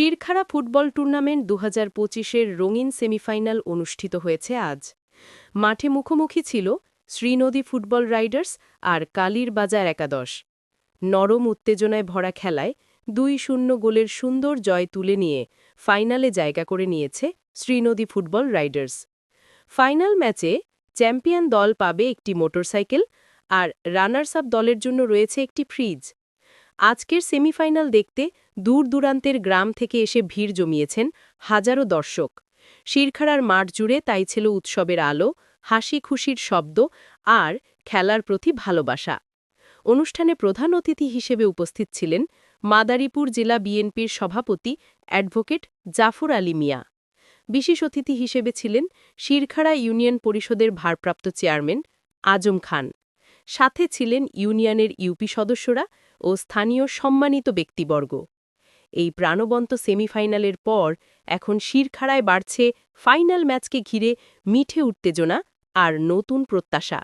Shirkhara football tournament ২০২৫-এর রঙিন semifinal অনুষ্ঠিত হয়েছে আজ। মাঠে মুখোমুখি ছিল শ্রীনদী ফুটবল রাইডার্স আর কালীর বাজার একাদশ। নরম উত্তেজনায় ভরা খেলায় ২-০ গোলের সুন্দর জয় তুলে নিয়ে ফাইনালে জায়গা করে নিয়েছে শ্রীনদী ফুটবল রাইডার্স। ফাইনাল ম্যাচে চ্যাম্পিয়ন দল পাবে একটি মোটরসাইকেল আর রানার্স আপ দলের জন্য রয়েছে একটি ফ্রিজ। আজকের সেমিফাইনাল দেখতে দূর দূরান্তের গ্রাম থেকে এসে ভিড় জমিয়েছেন হাজারো দর্শক। শিরখাড়ার মাঠ জুড়ে তাই ছিল উৎসবের আলো, হাসি খুশির শব্দ আর খেলার প্রতি ভালোবাসা। অনুষ্ঠানে প্রধান অতিথি হিসেবে উপস্থিত ছিলেন মাদারীপুর জেলা বিএনপির সভাপতি অ্যাডভোকেট জাফর আলী মিয়া। বিশেষ অতিথি হিসেবে ছিলেন শিরখাড়া ইউনিয়ন পরিষদের ভারপ্রাপ্ত চেয়ারম্যান আজম খান। সাথে ছিলেন ইউনিয়নের ইউপি সদস্যরা ও স্থানীয় সম্মানিত ব্যক্তিবর্গ। এই প্রাণবন্ত সেমিফাইনালের পর এখন শিরখাড়ায় বাড়ছে ফাইনাল ম্যাচকে ঘিরে মিঠে উত্তেজনা আর নতুন প্রত্যাশা।